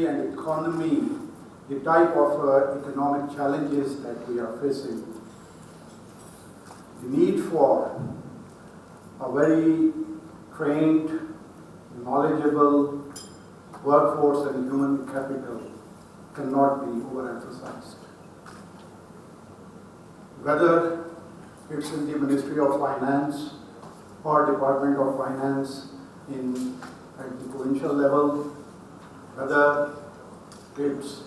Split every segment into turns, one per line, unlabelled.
and economy, the type of economic challenges that we are facing, the need for a very trained, knowledgeable workforce and human capital cannot be overemphasized. Whether it's in the Ministry of Finance or Department of Finance at the provincial level, whether it's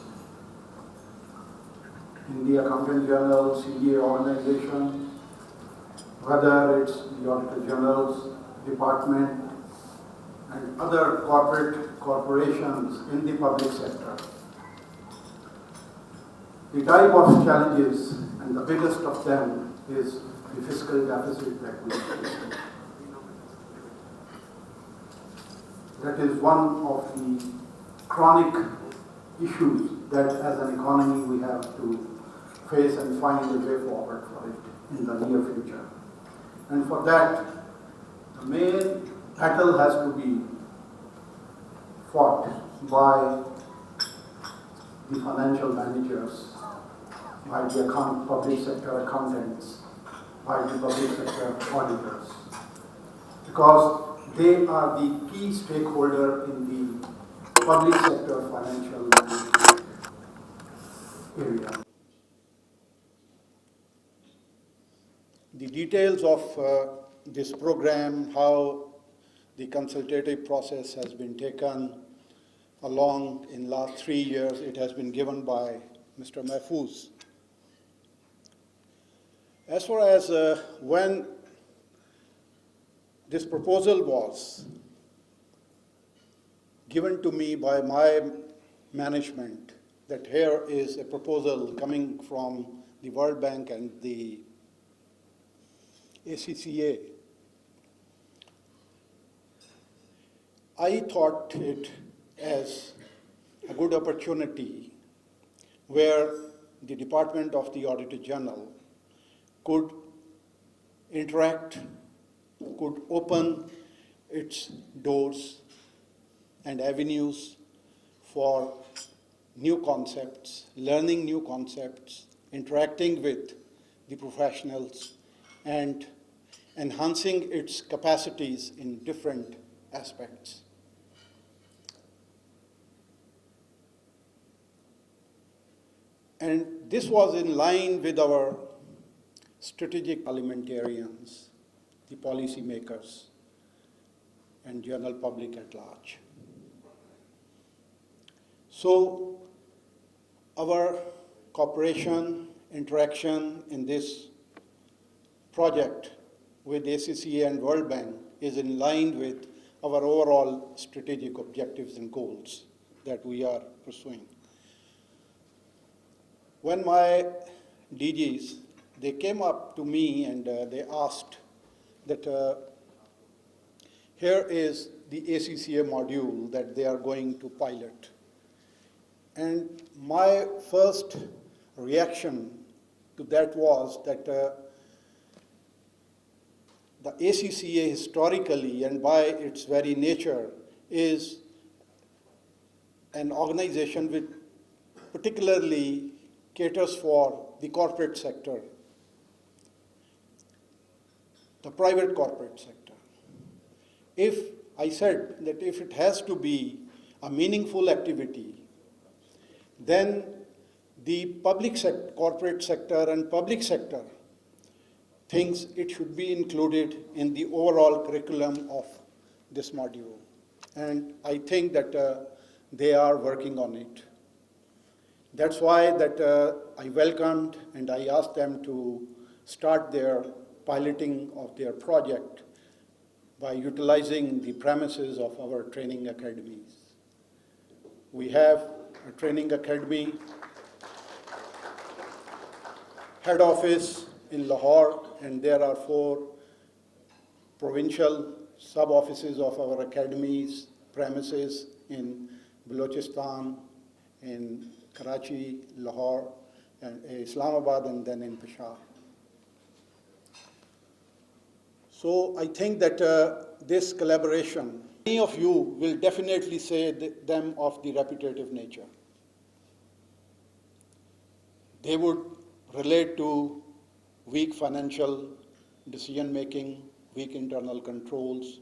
in the Accountant General, CDA organization, whether it's the Auditor General's department and other corporations in the public sector. The type of challenges, and the biggest of them, is the fiscal deficit that we face. That is one of the chronic issues that as an economy we have to face and find a way forward for it in the near future. And for that, the main battle has to be fought by the financial managers, by the public sector accountants, by the public sector auditors, because they are the key stakeholder in the public sector financial management area. The details of this program, how the consultative process has been taken along in last 3 years, it has been given by Mr. Mehfooz. As far as when this proposal was given to me by my management, that here is a proposal coming from the World Bank and the ACCA, I thought it as a good opportunity where the Department of the Auditor General could interact, could open its doors and avenues for new concepts, learning new concepts, interacting with the professionals, and enhancing its capacities in different aspects. And this was in line with our strategic parliamentarians, the policy makers, and general public at large. So our cooperation, interaction in this project with ACCA and World Bank is in line with our overall strategic objectives and goals that we are pursuing. When my DGs, they came up to me and they asked that here is the ACCA module that they are going to pilot. And my first reaction to that was that the ACCA historically and by its very nature is an organization which particularly caters for the corporate sector, the private corporate sector. If I said that if it has to be a meaningful activity, then the public sector, corporate sector and public sector thinks it should be included in the overall curriculum of this module. And I think that they are working on it. That's why that I welcomed and I asked them to start their piloting of their project by utilizing the premises of our training academies. We have a training academy, head office in Lahore, and there are 4 provincial sub-offices of our academies, premises in Balochistan, in Karachi, Lahore, and Islamabad, and then in Peshawar. So I think that this collaboration many of you will definitely say them of the repetitive nature. They would relate to weak financial decision-making, weak internal controls,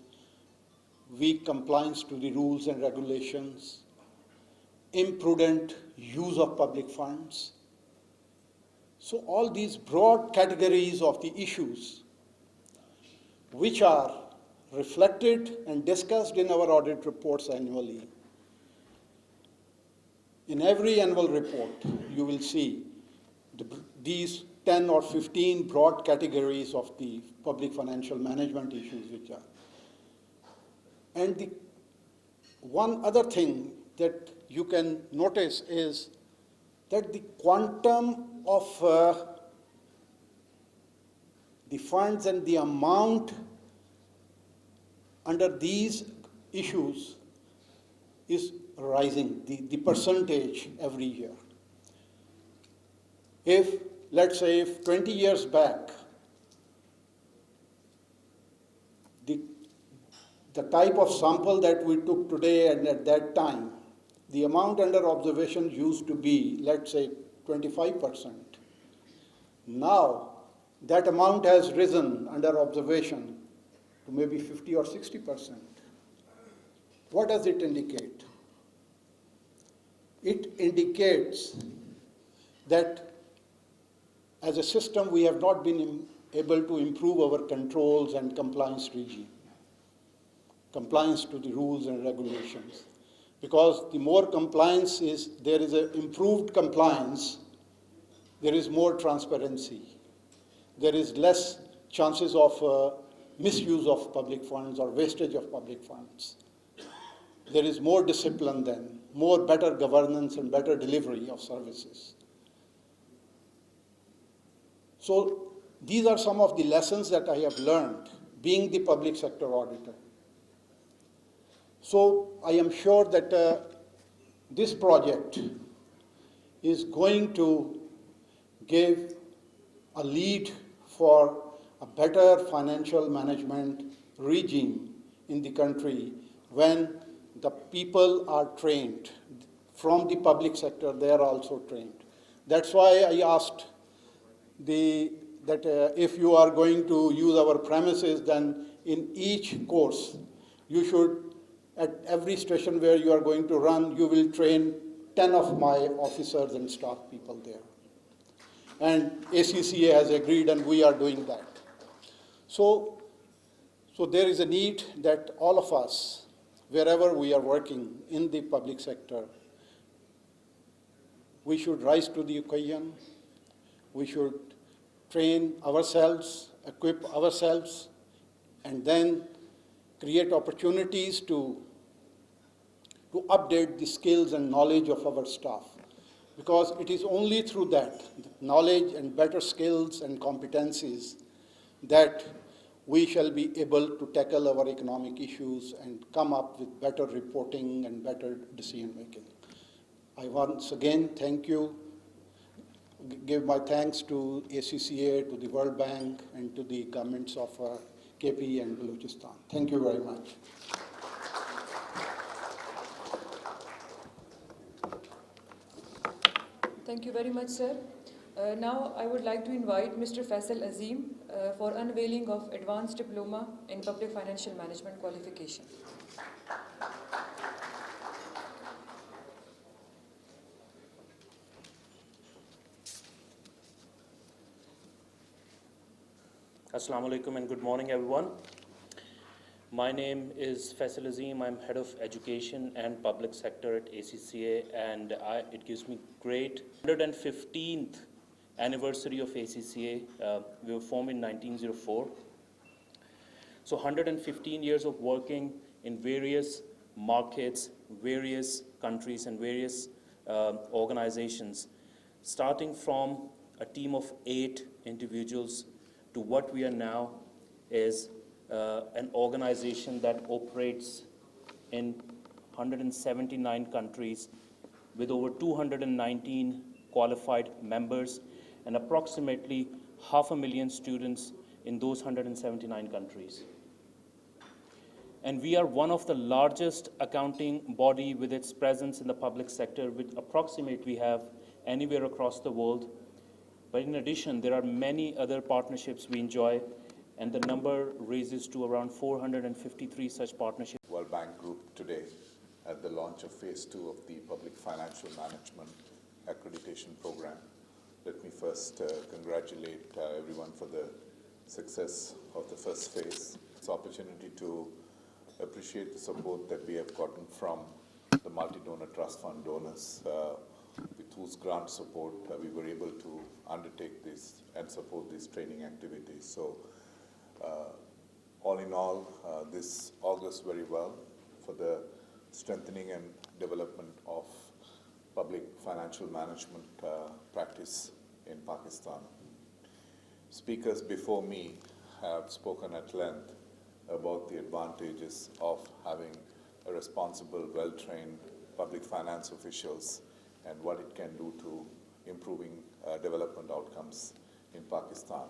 weak compliance to the rules and regulations, imprudent use of public funds. So all these broad categories of the issues which are reflected and discussed in our audit reports annually. In every annual report, you will see these 10 or 15 broad categories of the public financial management issues which are. And the one other thing that you can notice is that the quantum of the funds and the amount under these issues is rising, the percentage every year. If, let's say, if 20 years back, the type of sample that we took today and at that time, the amount under observation used to be, let's say, 25%. Now, that amount has risen under observation to maybe 50 or 60%. What does it indicate? It indicates that as a system, we have not been able to improve our controls and compliance regime, compliance to the rules and regulations. Because the more compliance is, there is an improved compliance, there is more transparency. There is less chances of misuse of public funds or wastage of public funds. There is more discipline then, more better governance and better delivery of services. So these are some of the lessons that I have learned being the public sector auditor. So I am sure that this project is going to give a lead for a better financial management regime in the country when the people are trained. From the public sector, they are also trained. That's why I asked that if you are going to use our premises, then in each course, you should, at every station where you are going to run, you will train 10 of my officers and staff people there. And ACCA has agreed, and we are doing that. So there is a need that all of us, wherever we are working in the public sector, we should rise to the occasion. We should train ourselves, equip ourselves, and then create opportunities to update the skills and knowledge of our staff. Because it is only through that knowledge and better skills and competencies that we shall be able to tackle our economic issues and come up with better reporting and better decision making. I once again thank you, give my thanks to ACCA, to the World Bank, and to the governments of KP and Balochistan. Thank you very much.
Thank you very much, sir. Now I would like to invite Mr. Faisal Azim for unveiling of Advanced Diploma in Public Financial Management qualification.
Assalamu alaikum and good morning, everyone. My name is Faisal Azim. I'm Head of Education and Public Sector at ACCA, and it gives me great 115th anniversary of ACCA. We were formed in 1904. So 115 years of working in various markets, various countries, and various organizations, starting from a team of 8 individuals to what we are now is an organization that operates in 179 countries with over 219 qualified members and approximately 500,000 students in those 179 countries. And we are one of the largest accounting body with its presence in the public sector, with approximate we have anywhere across the world. But in addition, there are many other partnerships we enjoy, and the number raises to around 453 such partnerships.
World Bank Group today at the launch of Phase 2 of the Public Financial Management Accreditation Program. Let me first congratulate everyone for the success of the first phase. It's an opportunity to appreciate the support that we have gotten from the multi-donor trust fund donors, with whose grant support we were able to undertake this and support these training activities. So all in all, this augurs very well for the strengthening and development of public financial management practice in Pakistan. Speakers before me have spoken at length about the advantages of having a responsible, well-trained public finance officials and what it can do to improving development outcomes in Pakistan.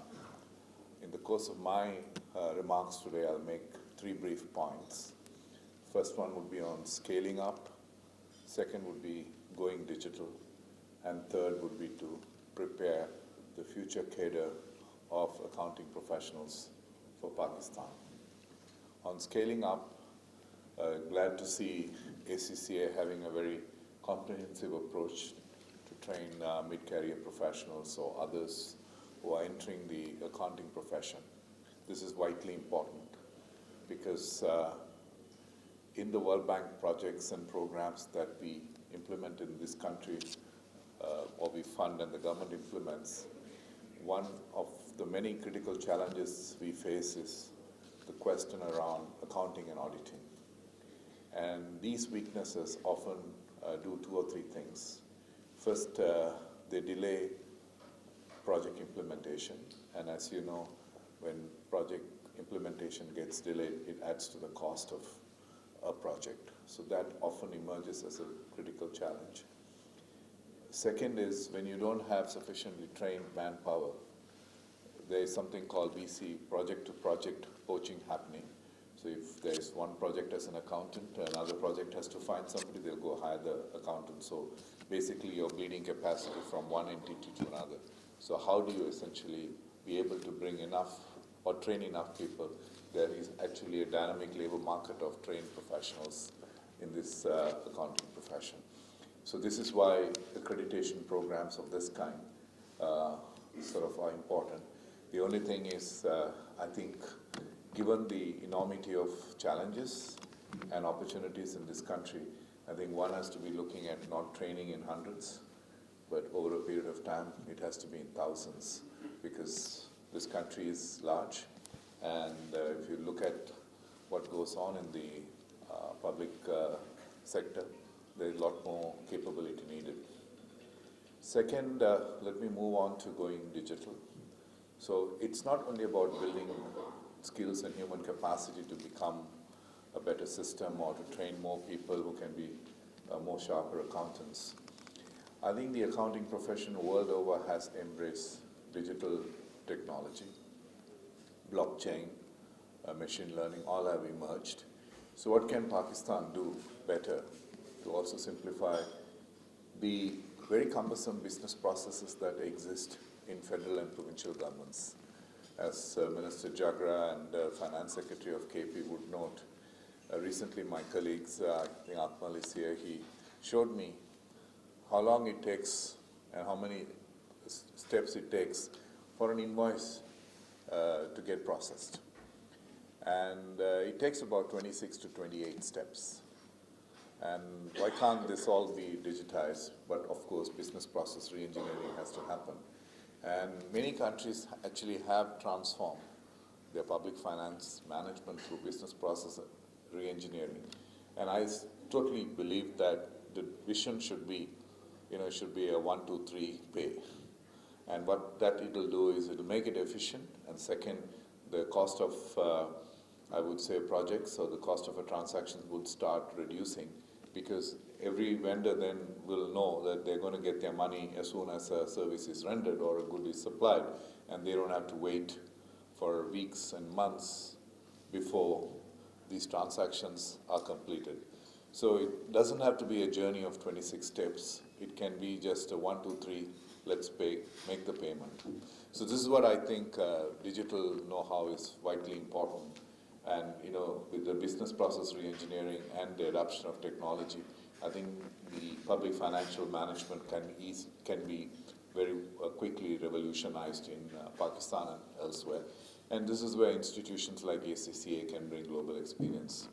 In the course of my remarks today, I'll make 3 brief points. First one would be on scaling up, second would be going digital, and third would be to prepare the future cadre of accounting professionals for Pakistan. On scaling up, glad to see ACCA having a very comprehensive approach to train mid-career professionals or others who are entering the accounting profession. This is vitally important because in the World Bank projects and programs that we implement in this country, or we fund and the government implements, one of the many critical challenges we face is the question around accounting and auditing. And these weaknesses often do 2 or 3 things. First, they delay project implementation, and as you know, when project implementation gets delayed, it adds to the cost of a project. So that often emerges as a critical challenge. Second is when you don't have sufficiently trained manpower, there is something called VC, project to project poaching happening. So if there's one project as an accountant, another project has to find somebody, they'll go hire the accountant. So basically you're bleeding capacity from one entity to another. So how do you essentially be able to bring enough or train enough people? There is actually a dynamic labor market of trained professionals in this accounting profession. So this is why accreditation programs of this kind sort of are important. The only thing is, I think, given the enormity of challenges and opportunities in this country, I think one has to be looking at not training in hundreds, but over a period of time, it has to be in thousands, because this country is large, and if you look at what goes on in the public sector, there's a lot more capability needed. Second, let me move on to going digital. So it's not only about building skills and human capacity to become a better system or to train more people who can be more sharper accountants. I think the accounting profession world over has embraced digital technology, blockchain, machine learning, all have emerged. So what can Pakistan do better to also simplify the very cumbersome business processes that exist in federal and provincial governments? As Minister Jhagra and Finance Secretary of KP would note, recently my colleagues, I think Akmal is here, he showed me how long it takes and how many steps it takes for an invoice to get processed. And it takes about 26 to 28 steps. And why can't this all be digitized? But of course, business process re-engineering has to happen. And many countries actually have transformed their public finance management through business process re-engineering. And I totally believe that the vision should be, should be a 1, 2, 3 pay. And what that it will do is it will make it efficient. And second, the cost of, I would say, projects or the cost of a transaction would start reducing, because every vendor then will know that they're going to get their money as soon as a service is rendered or a good is supplied, and they don't have to wait for weeks and months before these transactions are completed. So it doesn't have to be a journey of 26 steps. It can be just a 1, 2, 3, let's pay, make the payment. So this is what I think digital know-how is vitally important. And with the business process re-engineering and the adoption of technology, I think the public financial management can be very quickly revolutionized in Pakistan and elsewhere. And this is where institutions like ACCA can bring global experience.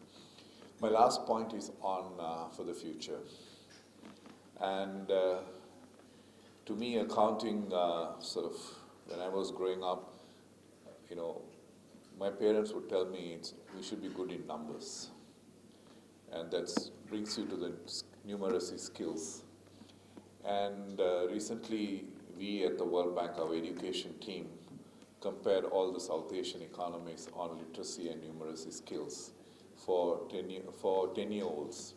My last point is on for the future. And to me, accounting when I was growing up, my parents would tell me we should be good in numbers. And that brings you to the numeracy skills. And recently, we at the World Bank, our education team, compared all the South Asian economies on literacy and numeracy skills for 10-year-olds.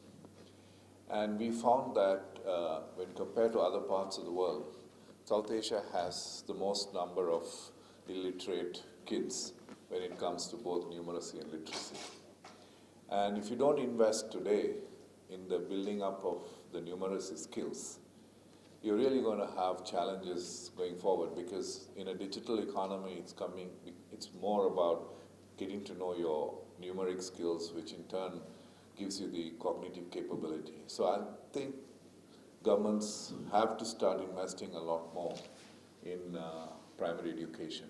And we found that when compared to other parts of the world, South Asia has the most number of illiterate kids when it comes to both numeracy and literacy. And if you don't invest today in the building up of the numeracy skills, you're really going to have challenges going forward, because in a digital economy, it's more about getting to know your numeric skills, which in turn gives you the cognitive capability. So I think governments have to start investing a lot more in primary education.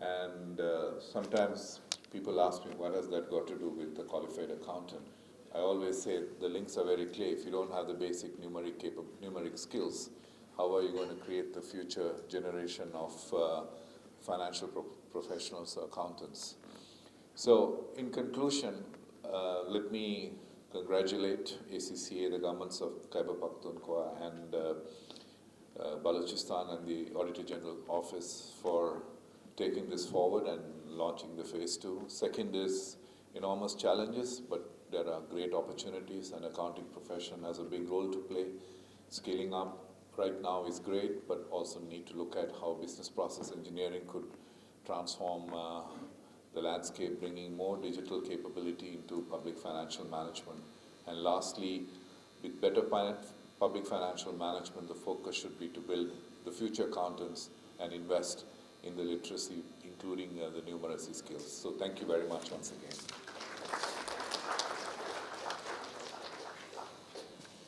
And sometimes people ask me, what has that got to do with the qualified accountant? I always say the links are very clear. If you don't have the basic numeric skills, how are you going to create the future generation of financial professionals, accountants? So in conclusion, let me congratulate ACCA, the governments of Khyber Pakhtunkhwa and Balochistan and the Auditor General Office for taking this forward and launching the phase 2. Second is enormous challenges, but there are great opportunities, and accounting profession has a big role to play. Scaling up right now is great, but also need to look at how business process engineering could transform the landscape, bringing more digital capability into public financial management. And lastly, with better public financial management, the focus should be to build the future accountants and invest in the literacy, including the numeracy skills. So thank you very much once again.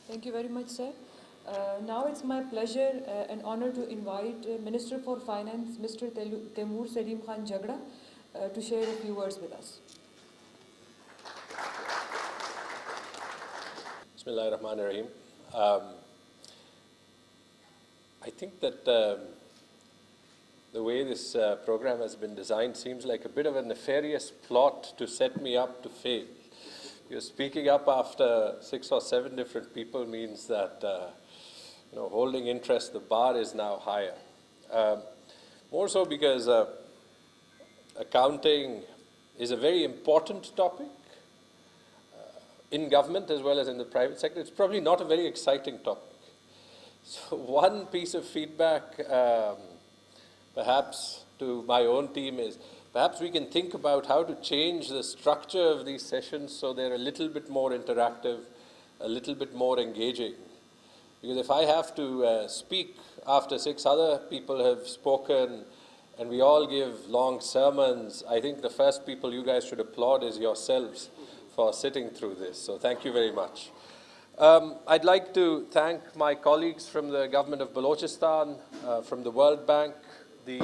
Thank you very much, sir. Now it's my pleasure and honor to invite Minister for Finance, Mr. Taimur Saleem Khan Jhagra, to share a few words with us.
Bismillahirrahmanirrahim. I think that the way this program has been designed seems like a bit of a nefarious plot to set me up to fail. You're speaking up after 6 or 7 different people means that holding interest, the bar is now higher. More so because accounting is a very important topic in government as well as in the private sector. It's probably not a very exciting topic. So one piece of feedback perhaps to my own team is perhaps we can think about how to change the structure of these sessions so they're a little bit more interactive, a little bit more engaging. Because if I have to speak after 6 other people have spoken and we all give long sermons, I think the first people you guys should applaud is yourselves for sitting through this. So thank you very much. I'd like to thank my colleagues from the government of Balochistan, from the World Bank, the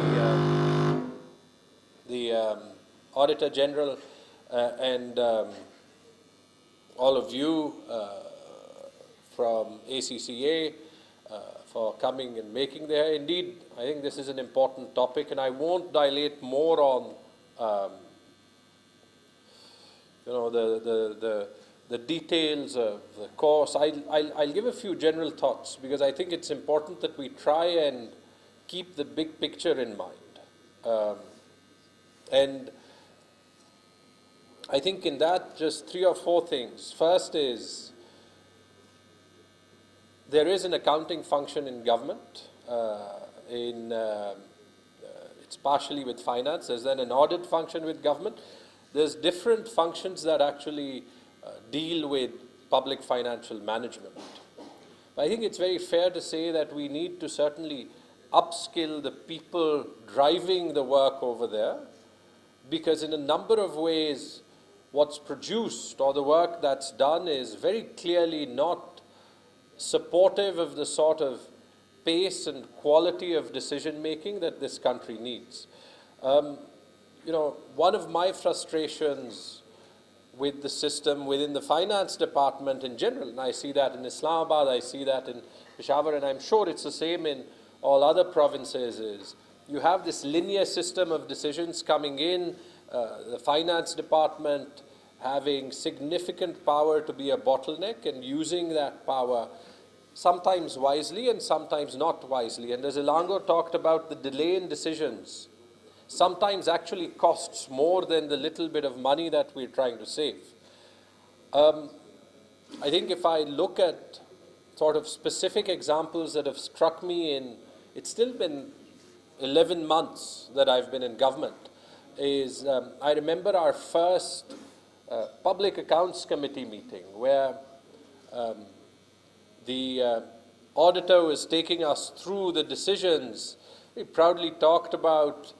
Auditor General, and all of you from ACCA for coming and making there. Indeed, I think this is an important topic, and I won't dilate more on the details of the course. I'll give a few general thoughts, because I think it's important that we try and keep the big picture in mind. And I think in that, just 3 or 4 things. First is, there is an accounting function in government. It's partially with finance. There's then an audit function with government. there's different functions that actually deal with public financial management. I think it's very fair to say that we need to certainly upskill the people driving the work over there, because in a number of ways, what's produced or the work that's done is very clearly not supportive of the sort of pace and quality of decision making that this country needs. One of my frustrations with the system within the finance department in general, and I see that in Islamabad, I see that in Peshawar, and I'm sure it's the same in all other provinces, is you have this linear system of decisions coming in, the finance department having significant power to be a bottleneck and using that power sometimes wisely and sometimes not wisely. And as Elango talked about, the delay in decisions sometimes actually costs more than the little bit of money that we're trying to save. I think if I look at sort of specific examples that have struck me in, it's still been 11 months that I've been in government, is I remember our first Public Accounts Committee meeting where the auditor was taking us through the decisions. He proudly talked about,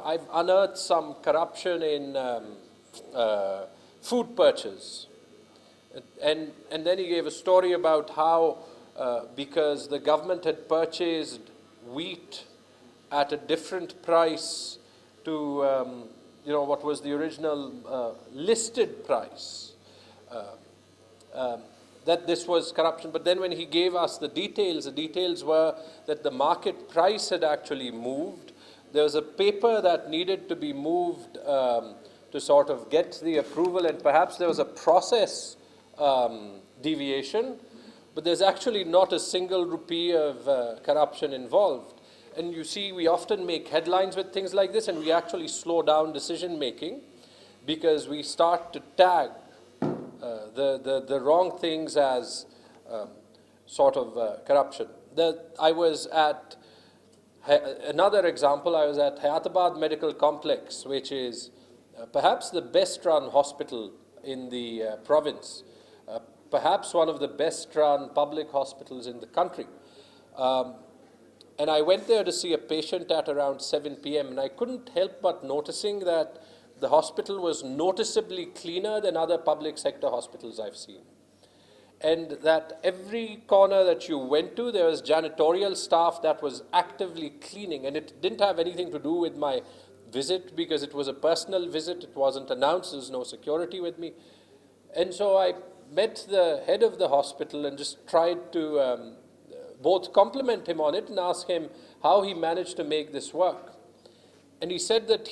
I've unearthed some corruption in food purchase. And then he gave a story about how because the government had purchased wheat at a different price to what was the original listed price, that this was corruption. But then when he gave us the details were that the market price had actually moved. There was a paper that needed to be moved to sort of get the approval, and perhaps there was a process deviation, but there's actually not a single rupee of corruption involved. And you see, we often make headlines with things like this, and we actually slow down decision making because we start to tag the wrong things as sort of corruption. I was at another example. I was at Hayatabad Medical Complex, which is perhaps the best run hospital in the province, perhaps one of the best run public hospitals in the country. And I went there to see a patient at around 7 p.m. and I couldn't help but noticing that the hospital was noticeably cleaner than other public sector hospitals I've seen. And that every corner that you went to, there was janitorial staff that was actively cleaning. And it didn't have anything to do with my visit because it was a personal visit. It wasn't announced. There was no security with me. And so I met the head of the hospital and just tried to both compliment him on it and ask him how he managed to make this work. And he said that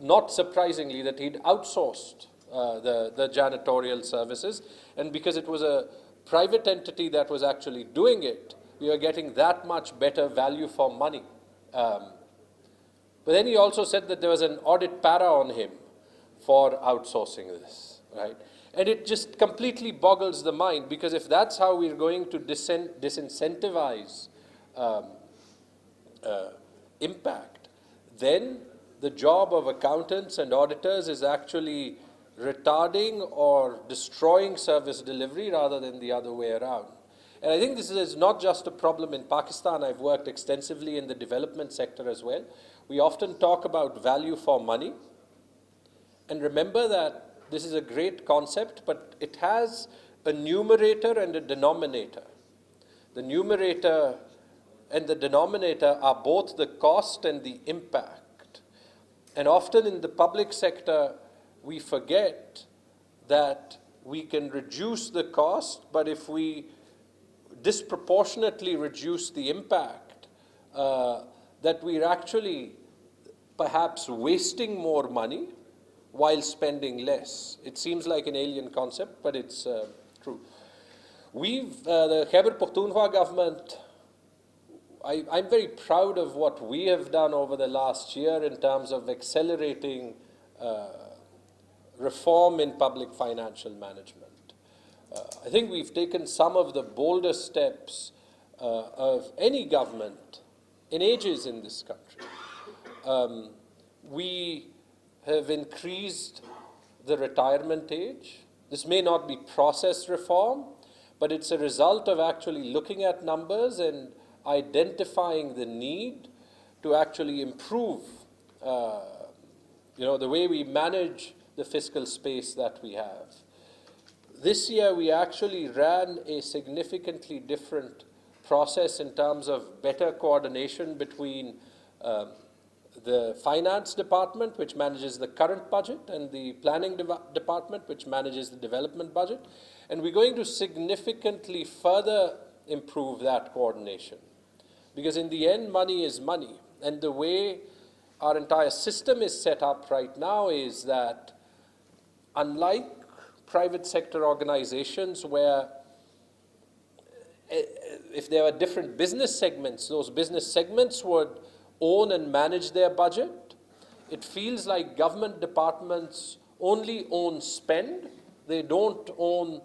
not surprisingly, that he'd outsourced the janitorial services, and because it was a private entity that was actually doing it, we were getting that much better value for money. But then he also said that there was an audit para on him for outsourcing this, right? And it just completely boggles the mind, because if that's how we're going to disincentivize impact, then the job of accountants and auditors is actually retarding or destroying service delivery rather than the other way around. And I think this is not just a problem in Pakistan. I've worked extensively in the development sector as well. We often talk about value for money. And remember that this is a great concept, but it has a numerator and a denominator. The numerator and the denominator are both the cost and the impact. And often in the public sector, we forget that we can reduce the cost, but if we disproportionately reduce the impact, that we're actually perhaps wasting more money while spending less. It seems like an alien concept, but it's true. The Khyber Pakhtunkhwa government, I'm very proud of what we have done over the last year in terms of accelerating reform in public financial management. I think we've taken some of the boldest steps of any government in ages in this country. We have increased the retirement age. This may not be process reform, but it's a result of actually looking at numbers and identifying the need to actually improve the way we manage the fiscal space that we have. This year, we actually ran a significantly different process in terms of better coordination between the finance department, which manages the current budget, and the planning department, which manages the development budget. And we're going to significantly further improve that coordination. Because in the end, money is money. And the way our entire system is set up right now is that, unlike private sector organizations where if there are different business segments, those business segments would own and manage their budget. It feels like government departments only own spend. They don't own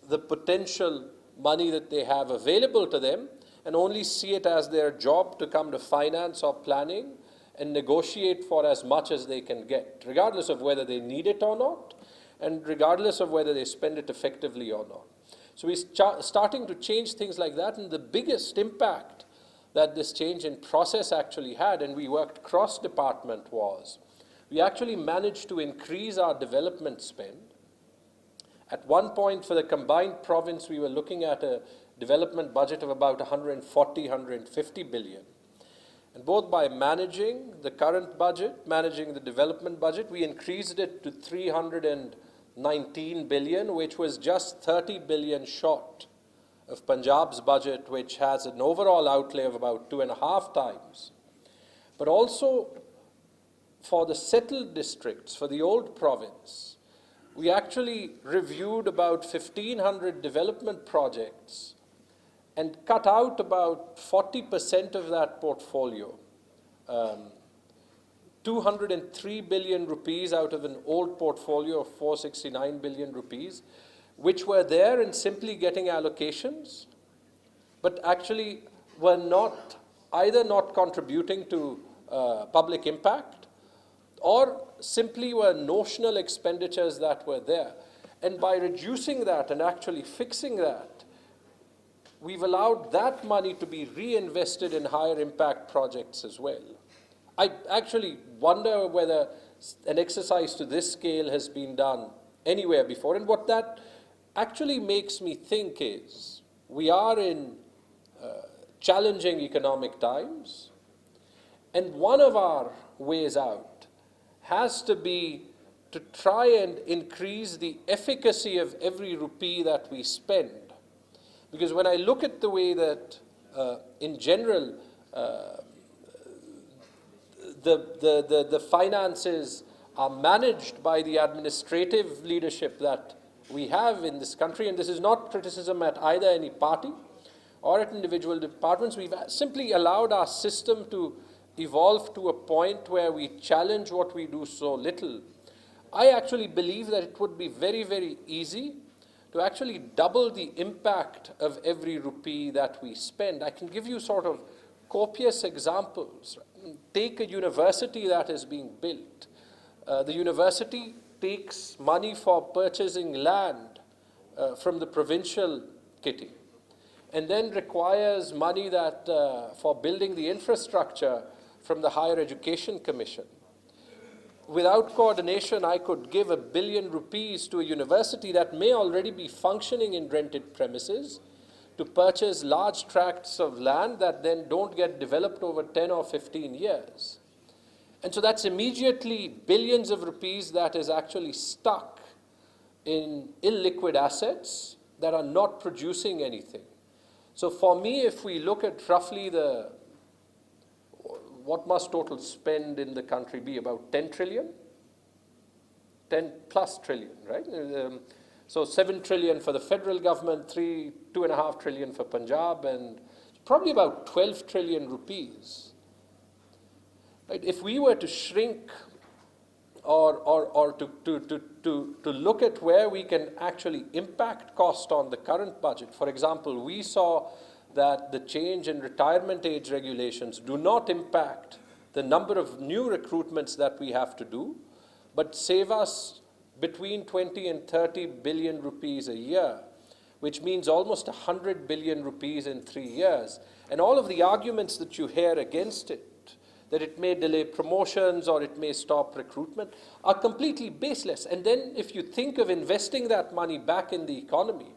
the potential money that they have available to them, and only see it as their job to come to finance or planning and negotiate for as much as they can get, regardless of whether they need it or not, and regardless of whether they spend it effectively or not. So we're starting to change things like that, and the biggest impact that this change in process actually had, and we worked cross-department, was we actually managed to increase our development spend. At one point for the combined province, we were looking at a development budget of about 140, 150 billion. And both by managing the current budget, managing the development budget, we increased it to 319 billion, which was just 30 billion short of Punjab's budget, which has an overall outlay of about 2.5 times. But also for the settled districts, for the old province, we actually reviewed about 1,500 development projects and cut out about 40% of that portfolio. 203 billion rupees out of an old portfolio of 469 billion rupees, which were there and simply getting allocations, but actually were either not contributing to public impact, or simply were notional expenditures that were there. And by reducing that and actually fixing that, we've allowed that money to be reinvested in higher impact projects as well. I actually wonder whether an exercise to this scale has been done anywhere before. And what that actually makes me think is, we are in challenging economic times, and one of our ways out has to be to try and increase the efficacy of every rupee that we spend. Because when I look at the way that, in general, the finances are managed by the administrative leadership that we have in this country, and this is not criticism at either any party or at individual departments, we've simply allowed our system to evolve to a point where we challenge what we do so little. I actually believe that it would be very, very easy to actually double the impact of every rupee that we spend. I can give you sort of copious examples. Take a university that is being built. The university takes money for purchasing land from the provincial kitty, and then requires money that for building the infrastructure from the Higher Education Commission. Without coordination, I could give 1 billion rupees to a university that may already be functioning in rented premises to purchase large tracts of land that then don't get developed over 10 or 15 years. And so that's immediately billions of rupees that is actually stuck in illiquid assets that are not producing anything. So for me, if we look at roughly what must total spend in the country be? About 10 trillion? 10 plus trillion, right? So 7 trillion for the federal government, 2.5 trillion for Punjab, and probably about 12 trillion rupees. Right? If we were to shrink or to look at where we can actually impact cost on the current budget, for example, we saw that the change in retirement age regulations do not impact the number of new recruitments that we have to do, but save us between 20 and 30 billion rupees a year, which means almost 100 billion rupees in 3 years. And all of the arguments that you hear against it, that it may delay promotions or it may stop recruitment, are completely baseless. And then if you think of investing that money back in the economy,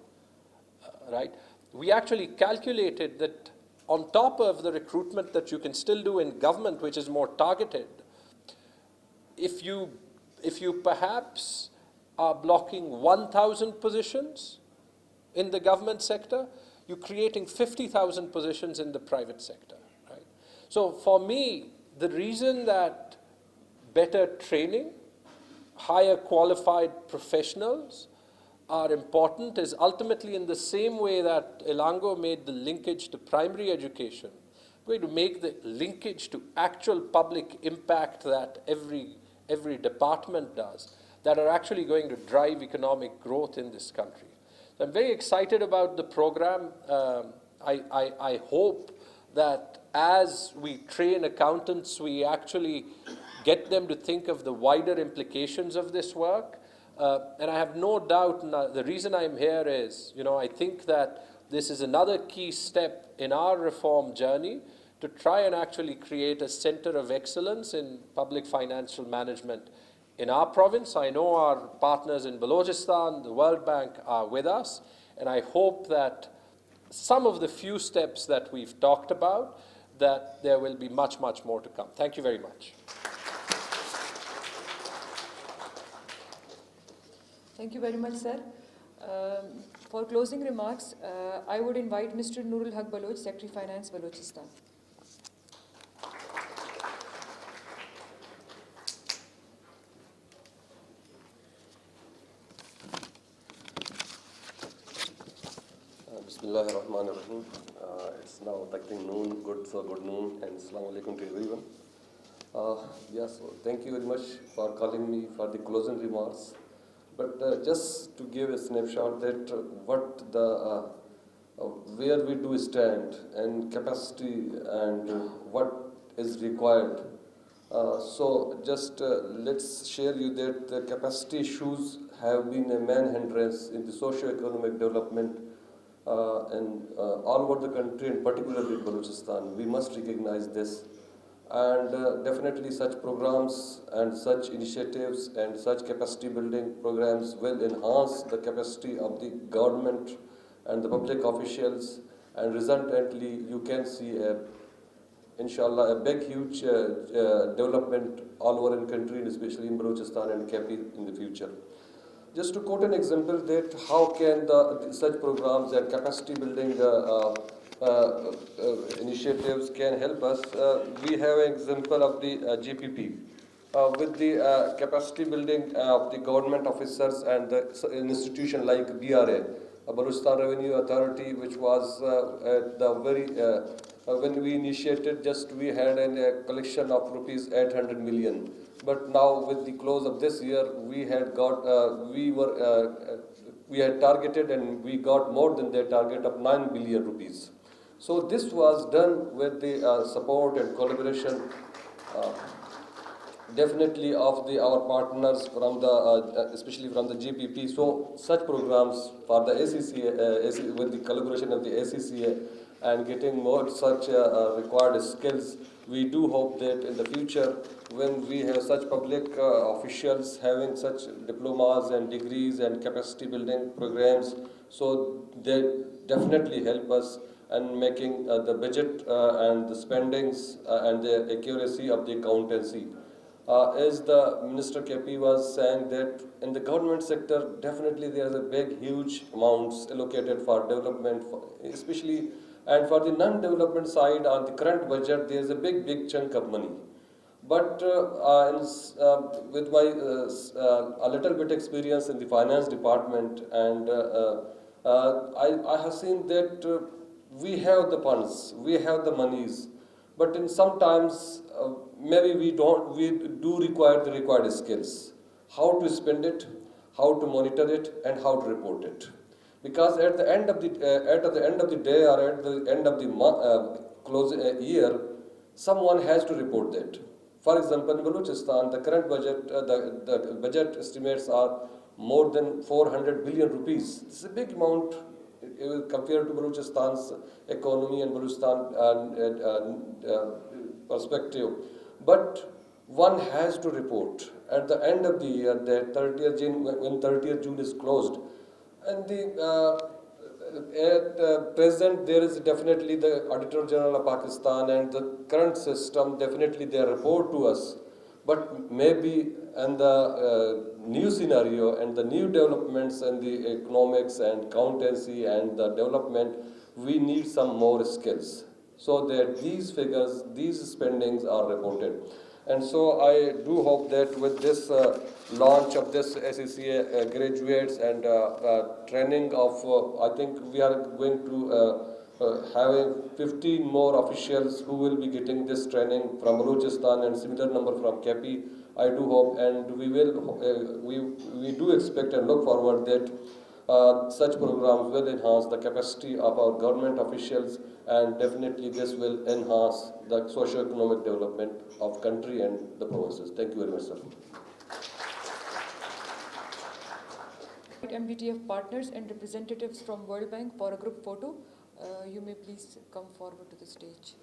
right, we actually calculated that on top of the recruitment that you can still do in government, which is more targeted, if you perhaps are blocking 1,000 positions in the government sector, you're creating 50,000 positions in the private sector, right? So for me, the reason that better training, higher qualified professionals are important is ultimately in the same way that Elango made the linkage to primary education, we're going to make the linkage to actual public impact that every department does, that are actually going to drive economic growth in this country. So I'm very excited about the program. I hope that as we train accountants, we actually get them to think of the wider implications of this work. And I have no doubt, the reason I'm here is, I think that this is another key step in our reform journey to try and actually create a center of excellence in public financial management in our province. I know our partners in Balochistan, the World Bank are with us, and I hope that some of the few steps that we've talked about, that there will be much, much more to come. Thank you very much.
Thank you very much, sir. For closing remarks, I would invite Mr. Noor Haq Baloch, Secretary Finance, Balochistan.
Bismillahir Rahmanir Rahim. It's now touching noon. Good noon, and Assalamu alaikum to everyone. Yes, thank you very much for calling me for the closing remarks. But just to give a snapshot that where we do stand and capacity and what is required. So just let's share you that the capacity issues have been a main hindrance in the socio-economic development and all over the country, and particularly in Balochistan. We must recognize this. And definitely such programs and such initiatives and such capacity building programs will enhance the capacity of the government and the public officials, and resultantly you can see inshallah a big huge development all over in country, and especially in Balochistan and KP in the future. Just to quote an example that how can such programs and capacity building initiatives can help us. We have an example of the GPP with the capacity building of the government officers and an institution like BRA, Balochistan Revenue Authority, which was when we initiated, we had a collection of rupees 800 million. But now with the close of this year, we had targeted and we got more than their target of 9 billion rupees. So this was done with the support and collaboration definitely of our partners from especially from the GPP. So such programs for the ACCA, with the collaboration of the ACCA and getting more such required skills, we do hope that in the future, when we have such public officials having such diplomas and degrees and capacity building programs, so they definitely help us in making the budget and the spendings and the accuracy of the accountancy. As the Minister KP was saying that in the government sector, definitely there is a big, huge amounts allocated for development, especially, and for the non-development side on the current budget, there is a big chunk of money. But with my a little bit experience in the finance department, and I have seen that we have the funds, we have the monies, but in sometimes maybe we do require the required skills, how to spend it, how to monitor it, and how to report it. Because at the end of the day or at the end of the month, close year, someone has to report that. For example, in Balochistan, the current budget, the budget estimates are more than 400 billion rupees. This is a big amount compared to Balochistan's economy and Balochistan perspective. But one has to report at the end of the year that 30th June, when 30th June is closed, and at present there is definitely the Auditor General of Pakistan and the current system, definitely they report to us. But maybe in the new scenario and the new developments and the economics and accountancy and the development, we need some more skills so that these figures, these spendings are reported. And so I do hope that with this launch of this SECA graduates and training of, I think we are going to having 15 more officials who will be getting this training from Balochistan and similar number from KP. I do hope, and we do expect and look forward that such programs will enhance the capacity of our government officials, and definitely this will enhance the socio-economic development of country and the provinces. Thank you very much, sir.
MBTF partners and representatives from World Bank for a group photo. You may please come forward to the stage.